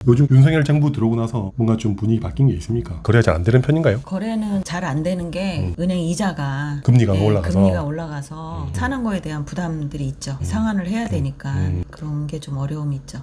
요즘 윤석열 정부 들어오고 나서 뭔가 좀 분위기 바뀐 게 있습니까? 거래가 잘 안 되는 편인가요? 거래는 잘 안 되는 게 은행 이자가 금리가 네, 올라가서. 금리가 올라가서 사는 거에 대한 부담들이 있죠. 상환을 해야 되니까 그런 게 좀 어려움이 있죠.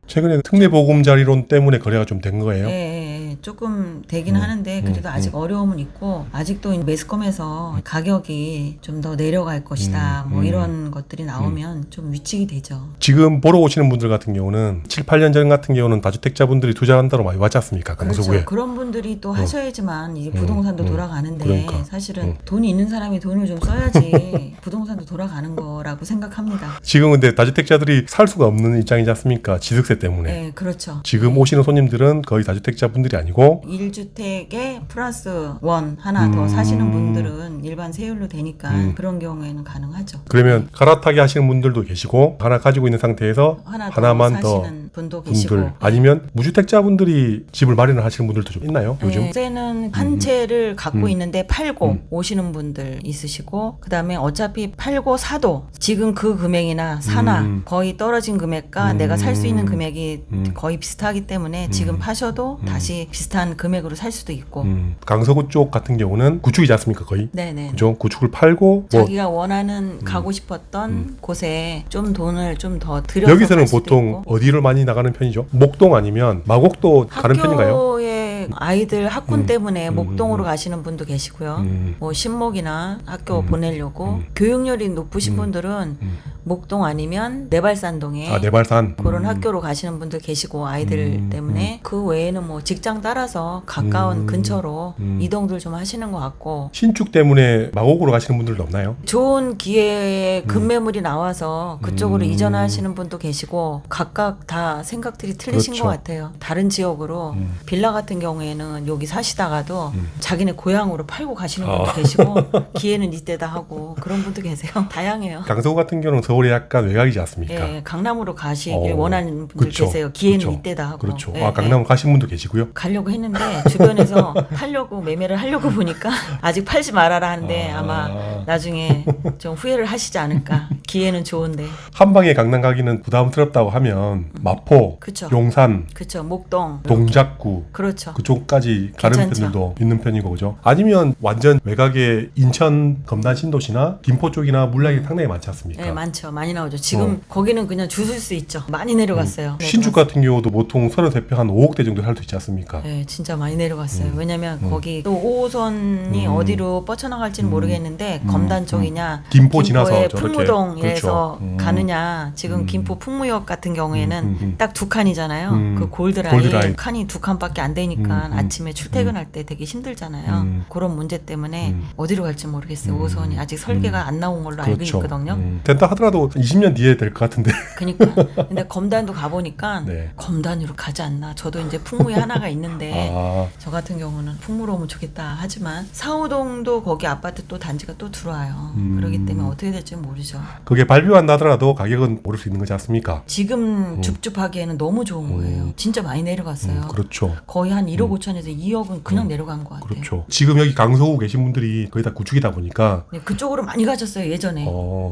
최근에 특례보금자리론 때문에 거래가 좀 된 거예요? 예, 조금 되긴 하는데 그래도 아직 어려움은 있고 아직도 매스컴에서 가격이 좀 더 내려갈 것이다 뭐 이런 것들이 나오면 좀 위축이 되죠. 지금 보러 오시는 분들 같은 경우는 7, 8년 전 같은 경우는 다주택자분들이 투자한다로 많이 왔지 않습니까? 강서구에. 그렇죠. 그런 분들이 또 하셔야지만 이제 부동산도 돌아가는데 그러니까. 사실은 돈이 있는 사람이 돈을 좀 써야지 부동산도 돌아가는 거라고 생각합니다. 지금 근데 다주택자들이 살 수가 없는 입장이지 않습니까? 지득세 때문에. 네, 그렇죠. 지금 오시는 손님들은 거의 다주택자분들이 아니고 1주택에 플러스 원 하나 더 사시는 분들은 일반 세율로 되니까 그런 경우에는 가능하죠. 그러면 갈아타기 하시는 분들도 계시고 하나 가지고 있는 상태에서 하나만 더 사시는 분도 계시고 분들 아니면 무주택자분들이 집을 마련을 하시는 분들도 좀 있나요? 요즘? 요새는 한 채를 갖고 있는데 팔고 오시는 분들 있으시고 그다음에 어차피 팔고 사도 지금 그 금액이나 사나 거의 떨어진 금액과 내가 살 수 있는 금액이 거의 비슷하기 때문에 지금 파셔도 다시 비슷한 금액으로 살 수도 있고 강서구 쪽 같은 경우는 구축이지 않습니까? 거의? 네네. 그죠? 구축을 팔고 뭐 자기가 원하는 가고 싶었던 곳에 좀 돈을 좀 더 들여서 여기서는 갈 수도 보통 있고. 어디를 많이 나가는 편이죠? 목동 아니면 마곡도 가는 편인가요? 학교에 아이들 학군 때문에 목동으로 가시는 분도 계시고요. 뭐 신목이나 학교 보내려고 교육열이 높으신 분들은 목동 아니면 내발산동에 아, 내발산. 그런 학교로 가시는 분들 계시고 아이들 때문에 그 외에는 뭐 직장 따라서 가까운 근처로 이동들 좀 하시는 것 같고 신축 때문에 마곡으로 가시는 분들도 없나요? 좋은 기회에 급매물이 나와서 그쪽으로 이전하시는 분도 계시고 각각 다 생각들이 틀리신 그렇죠. 것 같아요. 다른 지역으로 빌라 같은 경우에는 여기 사시다가도 자기네 고향으로 팔고 가시는 분도 계시고 기회는 이때다 하고 그런 분도 계세요. 다양해요. 강서구 같은 경우는 서울이 약간 외곽이지 않습니까? 예, 강남으로 가시길 원하는 분들 그쵸. 계세요. 기회는 그쵸. 이때다 하고. 그렇죠. 예, 아, 강남 가신 분도 계시고요. 가려고 했는데 주변에서 팔려고 매매를 하려고 보니까 아직 팔지 말아라 하는데 아마 나중에 좀 후회를 하시지 않을까. 기회는 좋은데. 한 방에 강남 가기는 부담스럽다고 하면 마포, 그쵸. 용산, 그렇죠. 목동. 동작구 그렇죠. 그쪽까지 가는 괜찮죠. 편들도 있는 편이고 그죠? 아니면 완전 외곽에 인천 검단 신도시나 김포 쪽이나 물량이 상당히 많지 않습니까? 네, 많죠. 많이 나오죠. 지금 거기는 그냥 주술 수 있죠. 많이 내려갔어요. 신축 같은 경우도 보통 33평 한 5억대 정도 살 수 있지 않습니까? 네, 진짜 많이 내려갔어요. 왜냐면 거기 또 5호선이 어디로 뻗쳐나갈지는 모르겠는데 검단 쪽이냐 김포 지나서 김포의 저렇게. 풍무동에서 그렇죠. 가느냐 지금 김포 풍무역 같은 경우에는 딱 두 칸이잖아요. 그 골드라인. 골드라인 칸이 두 칸밖에 안 되니까 아침에 출퇴근할 때 되게 힘들잖아요. 그런 문제 때문에 어디로 갈지 모르겠어요. 5호선이 아직 설계가 안 나온 걸로 알고 그렇죠. 있거든요. 된다 하더라도 20년 뒤에 될 것 같은데. 그니까 근데 검단도 가보니까 네. 검단으로 가지 않나. 저도 이제 풍무에 하나가 있는데 아, 저 같은 경우는 풍무로 오면 좋겠다 하지만 사호동도 거기 아파트 또 단지가 또 들어와요. 그렇기 때문에 어떻게 될지 모르죠. 그게 발표한 나더라도 가격은 오를 수 있는 거지 않습니까? 지금 줍줍하기에는 너무 좋은 거예요. 진짜 많이 내려갔어요. 그렇죠. 거의 한 1억 5천에서 2억은 그냥 내려간 것 같아요. 그렇죠. 지금 여기 강서구 계신 분들이 거의 다 구축이다 보니까 네, 그쪽으로 많이 가셨어요 예전에.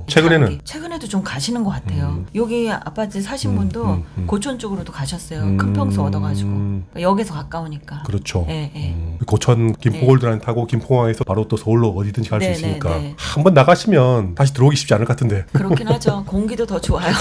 최근에는 최근에도 좀 가시는 것 같아요. 여기 아파트 사신 분도 고촌 쪽으로도 가셨어요. 큰 평수 얻어가지고 역에서 가까우니까. 그렇죠. 예, 예. 고천 김포골드라인 타고 김포공항에서 바로 또 서울로 어디든지 갈 수 네, 있으니까 네, 네. 한번 나가시면 다시 들어오기 쉽지 않을 것 같은데. 그렇긴 하죠. 공기도 더 좋아요.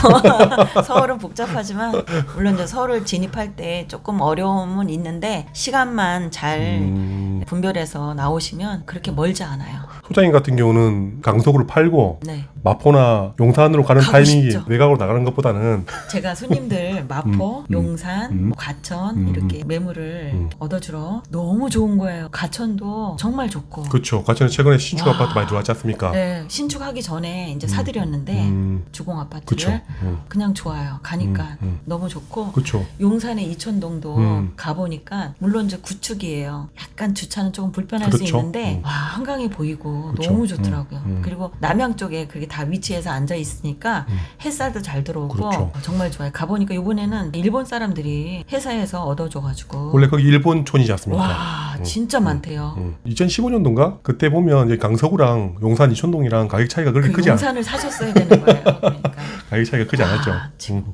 서울은 복잡하지만 물론 이제 서울을 진입할 때 조금 어려움은 있는데 시간만 잘 분별해서 나오시면 그렇게 멀지 않아요. 소장님 같은 경우는 강서구를 팔고 네. 마포나 용산으로 가는 가고 타이밍이 싶죠. 외곽으로 나가는 것보다는 제가 손님들 마포, 용산, 뭐 가천 이렇게 매물을 얻어주러 너무 좋은 거예요. 가천도 정말 좋고. 그렇죠. 과천에 최근에 신축 와. 아파트 많이 들어왔지 않습니까? 네, 신축하기 전에 이제 사드렸는데 주공 아파트를 그쵸. 그냥 좋아요. 가니까 너무 좋고. 그렇죠. 용산의 이천동도 가보니까 물론 이제 구축이에요. 약간 주차는 조금 불편할 수 그렇죠. 있는데 와 한강이 보이고 그쵸. 너무 좋더라고요. 그리고 남양 쪽에 그게 다 위치해서 앉아 있으니까 햇살도 잘 들어오고 그렇죠. 정말 좋아요. 가보니까 이번에는 일본 사람들이 회사에서 얻어줘가지고 원래 거기 일본촌이지 않습니까? 와 진짜 많대요. 2015년도인가? 그때 보면 이제 강서구랑 용산 이촌동이랑 가격 차이가 그렇게 그 크지 않아요. 용산을 사셨어야 되는 거예요. 그러니까. 가격 차이가 크지 않았죠.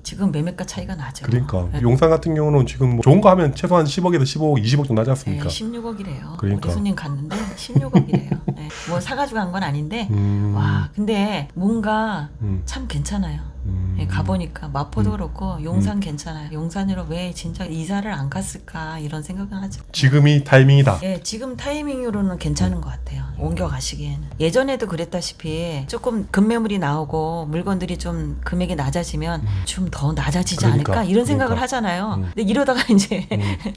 지금 매매가 차이가 나죠. 그러니까 네. 용산 같은 경우는 지금 뭐 좋은 거 하면 최소한 10억에서 15억, 20억 정도 나지 않습니까? 16억이래요. 그러니까. 우리 손님 갔는데 16억이래요. 네. 뭐 사가지고 간 건 아닌데 와 근데 뭔가 참 괜찮아요. 예, 가보니까 마포도 그렇고 용산 괜찮아요. 용산으로 왜 진짜 이사를 안 갔을까 이런 생각을 하죠. 지금이 타이밍이다. 예, 지금 타이밍으로는 괜찮은 것 같아요. 옮겨 가시기에는. 예전에도 그랬다시피 조금 급매물이 나오고 물건들이 좀 금액이 낮아지면 좀 더 낮아지지 그러니까, 않을까 이런 생각을 그러니까. 하잖아요. 근데 이러다가 이제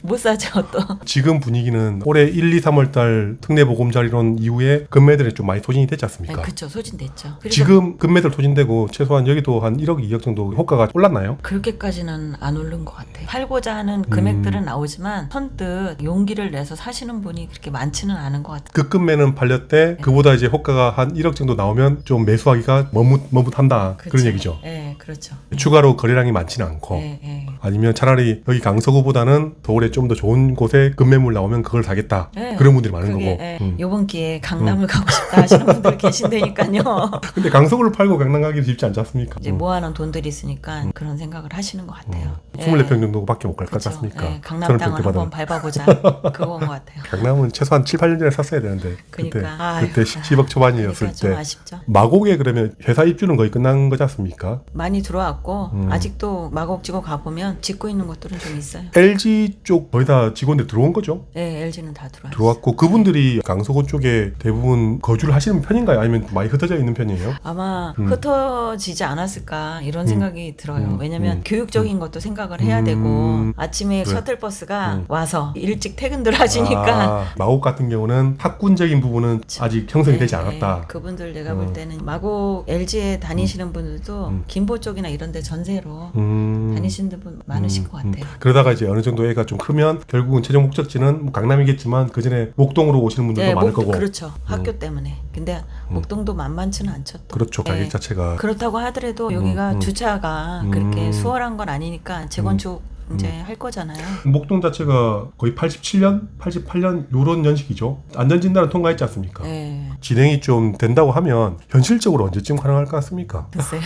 못 사죠 또. 지금 분위기는 올해 1, 2, 3월 달 특례 보금자리론 이후에 금매들이 좀 많이 소진이 됐지 않습니까? 네, 그렇죠. 소진됐죠. 그래서 지금 금매들 소진되고 최소한 여기도 한 1억, 2억 정도 효과가 올랐나요? 그렇게까지는 안 오른 것 같아요. 팔고자 하는 금액들은 나오지만 선뜻 용기를 내서 사시는 분이 그렇게 많지는 않은 것 같아요. 그 금매는 팔렸대 그보다 이제 효과가 한 1억 정도 나오면 좀 매수하기가 머뭇머뭇한다 그런 그렇죠. 얘기죠. 네, 그렇죠. 추가로 거래량이 많지는 않고 네, 네. 아니면 차라리 여기 강서구보다는 서울에 좀 더 좋은 곳에 금매물 나오면 그걸 사겠다 네. 그런 분들이 많은 그게, 거고. 예, 요번 기회에 강남을 가고 싶다 하시는 분들 계신다니까요. 근데 강서구를 팔고 강남 가기 쉽지 않지 않습니까? 이제 모아놓은 돈들이 있으니까 그런 생각을 하시는 것 같아요. 24평 정도밖에 못 갈 것 그렇죠. 같습니까? 예, 강남 땅을 한번 밟아보자. 그건 것 같아요. 강남은 최소한 7, 8년 전에 샀어야 되는데 그러니까. 그때 10억 초반이었을 그러니까 좀 때 아쉽죠. 마곡에 그러면 회사 입주는 거의 끝난 거지 않습니까? 많이 들어왔고 아직도 마곡지구 가보면 짓고 있는 것들은 좀 있어요. LG 쪽 거의 다 직원들 들어온 거죠? 네, LG는 다 들어왔어요. 들어왔고 그분들이 강서구 쪽에 대부분 거주를 하시는 편인가요? 아니면 많이 흩어져 있는 편이에요? 아마 흩어지지 않았을까 이런 생각이 들어요. 왜냐면 교육적인 것도 생각을 해야 되고 아침에 그래. 셔틀버스가 와서 일찍 퇴근들 하시니까 마곡 같은 경우는 학군적인 부분은 아직 형성이 되지 않았다. 그분들 내가 볼 때는 마곡 LG에 다니시는 분들도 김포 쪽이나 이런 데 전세로 다니시는 분 많으실 것 같아요. 그러다가 이제 어느 정도 애가 좀 크면 결국은 최종 목적지는 뭐 강남이겠지만 그 전에 목동으로 오시는 분들도 많을 거고. 그렇죠. 학교 때문에. 근데 목동도 만만치는 않죠. 또. 그렇죠. 가격 네. 자체가. 그렇다고 하더라도 여기가 주차가 그렇게 수월한 건 아니니까 재건축 이제 할 거잖아요. 목동 자체가 거의 87년, 88년 요런 연식이죠. 안전진단을 통과했지 않습니까? 네. 진행이 좀 된다고 하면 현실적으로 언제쯤 가능할 것 같습니까? 글쎄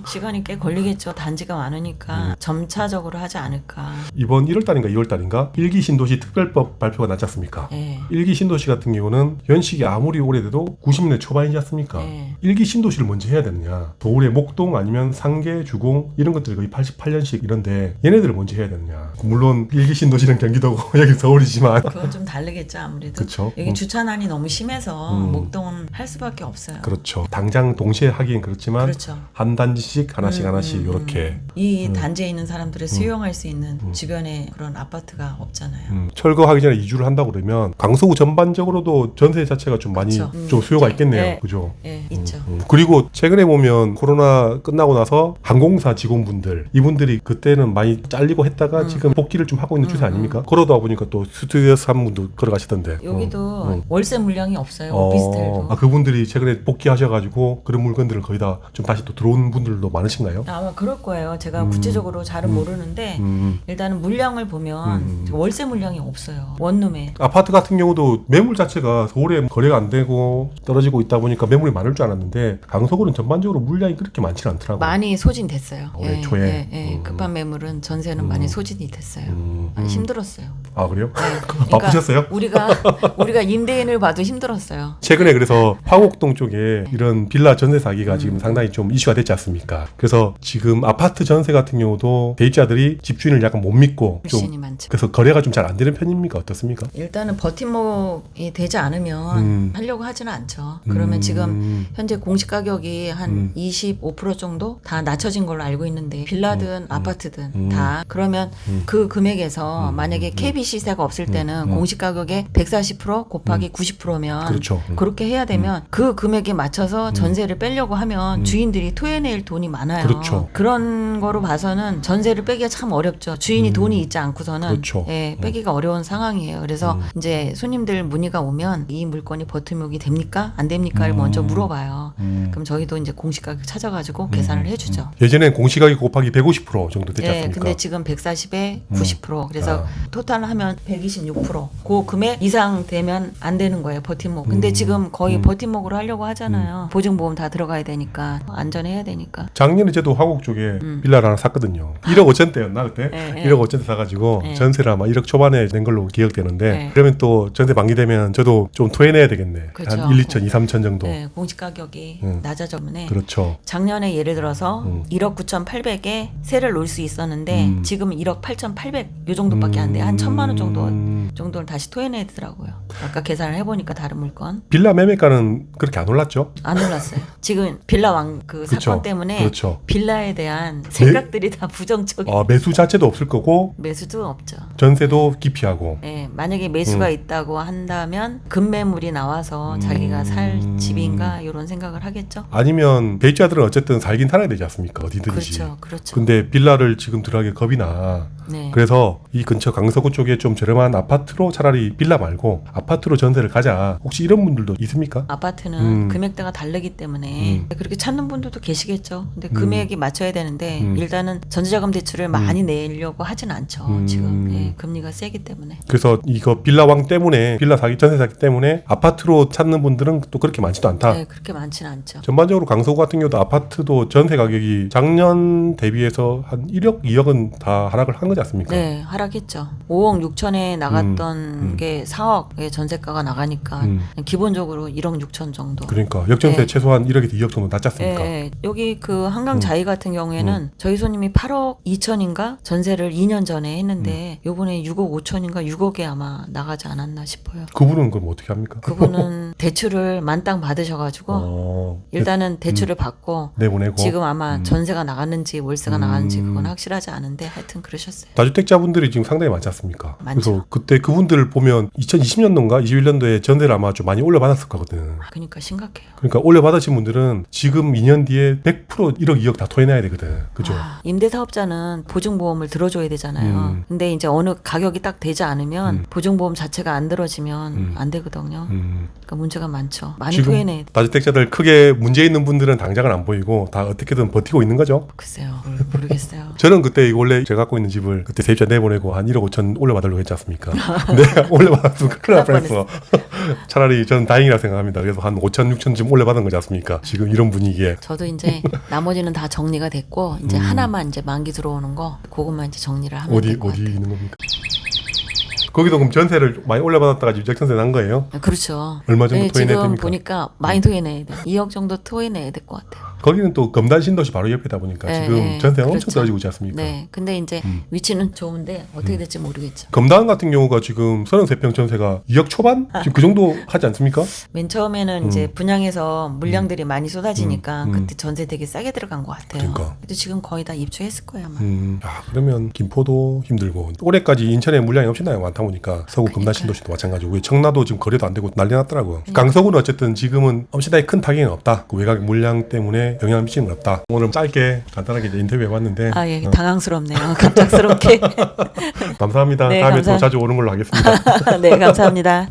시간이 꽤 걸리겠죠. 단지가 많으니까 점차적으로 하지 않을까. 이번 1월달인가 2월달인가 1기 신도시 특별법 발표가 났지 않습니까? 네. 1기 신도시 같은 경우는 연식이 아무리 오래돼도 90년대 초반이지 않습니까? 네. 1기 신도시를 먼저 해야 되느냐, 서울의 목동 아니면 상계, 주공 이런 것들이 거의 88년식 이런데 얘네들을 먼저 해야 되느냐. 물론 1기 신도시는 경기도고 여기 서울이지만 그건 좀 다르겠죠 아무래도. 그쵸. 여기 주차난이 너무 심해서 목동은 할 수밖에 없어요. 그렇죠. 당장 동시에 하기엔 그렇지만 그렇죠. 한 단지씩 하나씩 하나씩 이렇게 이 단지에 있는 사람들을 수용할 수 있는 주변에 그런 아파트가 없잖아요. 철거하기 전에 이주를 한다고 그러면 강서구 전반적으로도 전세 자체가 좀 많이 그렇죠. 좀 수요가 있겠네요. 네. 그죠? 예, 있죠. 그리고 최근에 보면 코로나 끝나고 나서 항공사 직원분들 이분들이 그때는 많이 잘리고 했다가 지금 복귀를 좀 하고 있는 추세 아닙니까? 걸어다 보니까 또 스튜디오스 한 분도 걸어가시던데. 여기도 월세 물량이 없어요. 오피스텔도. 그분들이 최근에 복귀하셔가지고 그런 물건들을 거의 다 좀 다시 또 들어온 분들도 많으신가요? 아마 그럴 거예요. 제가 구체적으로 잘은 모르는데 일단은 물량을 보면 월세 물량이 없어요. 원룸에. 아파트 같은 경우도 매물 자체가 서울에 거래가 안 되고 떨어지고 있다 보니까 매물이 많을 줄 알았는데 강서구는 전반적으로 물량이 그렇게 많지는 않더라고요. 많이 소진됐어요. 올해 초에? 급한 매물은 전세는 많이 소진이 됐어요. 많이 힘들었어요. 아 그래요? 네. 바쁘셨어요? 우리가 임대인을 봐도 힘들었어요. 최근에 그래서 화곡동 쪽에 이런 빌라 전세 사기가 지금 상당히 좀 이슈가 됐지 않습니까? 그래서 지금 아파트 전세 같은 경우도 대입자들이 집주인을 약간 못 믿고 불신이 좀 많죠. 그래서 거래가 좀 잘 안 되는 편입니까? 어떻습니까? 일단은 버팀목이 되지 않으면 하려고 하지는 않죠. 그러면 지금 현재 공시 가격이 한 25% 정도 다 낮춰진 걸로 알고 있는데 빌라든 아파트든 다 그러면 그 금액에서 만약에 KB 시세가 없을 때는 공시 가격의 140% 곱하기 90%면 그렇죠. 그렇게 해야 되면 그 금액에 맞춰서 전세를 빼려고 하면 주인들이 토해낼 돈이 많아요. 그렇죠. 그런 거로 봐서는 전세를 빼기가 참 어렵죠. 주인이 돈이 있지 않고서는 그렇죠. 예, 빼기가 어려운 상황이에요. 그래서 이제 손님들 문의가 오면 이 물건이 버팀목이 됩니까? 안 됩니까를 먼저 물어봐요. 그럼 저희도 이제 공시가격 찾아가지고 계산을 해주죠. 예전엔 공시가격 곱하기 150% 정도 됐지 예, 않습니까? 근데 지금 지금 140에 90%. 그래서 토탈 하면 126%. 그 금액 이상 되면 안 되는 거예요. 버팀목. 근데 지금 거의 버팀목으로 하려고 하잖아요. 보증보험 다 들어가야 되니까 안전해야 되니까. 작년에 저도 화곡 쪽에 빌라를 하나 샀거든요. 1억 5천대였나 그때? 네, 1억 5천대 사가지고 네. 전세를 아마 1억 초반에 낸 걸로 기억되는데 네. 그러면 또 전세 만기되면 저도 좀 토해내야 되겠네. 그렇죠. 한 1, 2천, 2, 3천 정도. 네, 공시 가격이 낮아져 때문에 그렇죠. 작년에 예를 들어서 1억 9,800에 세를 놓을 수 있었는데 지금 1억 8,800 요 정도밖에 안 돼요. 한 1,000만 원 정도를 다시 토해내야 되더라고요. 아까 계산을 해보니까 다른 물건 빌라 매매가는 그렇게 안 올랐죠? 안 올랐어요. 지금 빌라 그 그쵸. 사건 때문에 그렇죠. 빌라에 대한 생각들이 다 부정적이에요. 매수 자체도 없을 거고 매수도 없죠. 전세도 기피하고. 네, 만약에 매수가 있다고 한다면 급매물이 나와서 자기가 살 집인가 이런 생각을 하겠죠. 아니면 대주자들은 어쨌든 살긴 살아야 되지 않습니까? 어디든지. 그렇죠, 그렇죠. 근데 빌라를 지금 들어가기 겁이 나. 네. 그래서 이 근처 강서구 쪽에 좀 저렴한 아파트로 차라리 빌라 말고 아파트로 전세를 가자. 혹시 이런 분들도 있습니까? 아파트는 금액대가 다르기 때문에 그렇게 찾는 분들도 계시겠죠. 근데 금액이 맞춰야 되는데 일단은 전세자금 대출을 많이 내려고 하진 않죠. 지금 금리가 세기 때문에. 그래서 이거 빌라왕 때문에 빌라 사기 전세 사기 때문에 아파트로 찾는 분들은 또 그렇게 많지도 않다. 네, 그렇게 많지는 않죠. 전반적으로 강서구 같은 경우도 아파트도 전세 가격이 작년 대비해서 한 1억, 2억은 다 하락을 한 거지 않습니까? 네, 하락했죠. 5억 6천에 나갔던 게 4억의 전세가가 나가니까 기본적으로 1억 6천 정도. 그러니까 역전세 네. 최소한 1억에서 2억 정도 낮지 않습니까? 네, 여기 그 한강 자이 같은 경우에는 저희 손님이 8억 2천인가 전세를 2년 전에 했는데 요번에 6억 5천인가 6억에 아마 나가지 않았나 싶어요. 그분은 그럼 어떻게 합니까? 그분은 대출을 만땅 받으셔가지고 일단은 대출을 받고 내보내고 지금 아마 전세가 나갔는지 월세가 나갔는지 그건 확실하지 않은데 하여튼 그러셨어요. 다주택자분들이 지금 상당히 많지 않습니까? 많죠. 그래서 그때 그분들 보면 2020년도인가 21년도에 전세를 아마 좀 많이 올려받았을 거거든. 그러니까 심각해요. 그러니까 올려받으신 분들은 지금 2년 뒤에 100% 1억 2억 다 토해내야 되거든. 그죠? 임대사업자는 보증보험을 들어줘야 되잖아요. 근데 이제 어느 가격이 딱 되지 않으면 보증보험 자체가 안 들어지면 안 되거든요. 그러니까 문제가 많죠. 많이 지금 토해내. 다주택자들 크게 문제 있는 분들은 당장은 안 보이고 다 어떻게든 버티고 있는 거죠. 글쎄요. 모르겠어요. 저는 그때 원래 제가 갖고 있는 집을 그때 세입자 내보내고 한 1억 5천 올려받으려고 했지 않습니까? 내가 올려받았으면 큰일 날 뻔했어. 차라리 저는 다행이라고 생각합니다. 그래서 한 5천 6천쯤 올려받은 거지 않습니까? 지금 이런 분위기에. 저도 이제 나머지는 다 정리가 됐고 이제 하나만 이제 만기 들어오는 거 그것만 이제 정리를 하면 될 것 어디 같아요. 있는 겁니까? 거기도 그럼 전세를 많이 올려받았다가 유적전세 난 거예요? 그렇죠. 얼마 정도 토해내야 지금 됩니까? 보니까 많이 토해내야 돼. 2억 정도 토해내야 될 것 같아요. 거기는 또 검단 신도시 바로 옆이다 보니까 네, 지금 네, 전세가 엄청 그렇죠. 떨어지고 있지 않습니까? 네. 근데 이제 위치는 좋은데 어떻게 될지 모르겠죠. 검단 같은 경우가 지금 33평 전세가 2억 초반? 지금 그 정도 하지 않습니까? 맨 처음에는 이제 분양해서 물량들이 많이 쏟아지니까 그때 전세 되게 싸게 들어간 것 같아요. 그러니까. 근데 지금 거의 다 입주했을 거예요 아마. 그러면 김포도 힘들고 올해까지 인천에 물량이 엄청나게 많다 보니까 서구 검단 신도시도 마찬가지고 왜 청라도 지금 거래도 안 되고 난리 났더라고요. 강서구는 어쨌든 지금은 엄청나게 큰 타격은 없다. 그 외곽 물량 때문에 영향을 미치는 건 없다. 오늘 짧게 간단하게 이제 인터뷰해봤는데 아, 예, 당황스럽네요. 갑작스럽게. 감사합니다. 네, 다음에 또 감사합니다. 자주 오는 걸로 하겠습니다. 네, 감사합니다.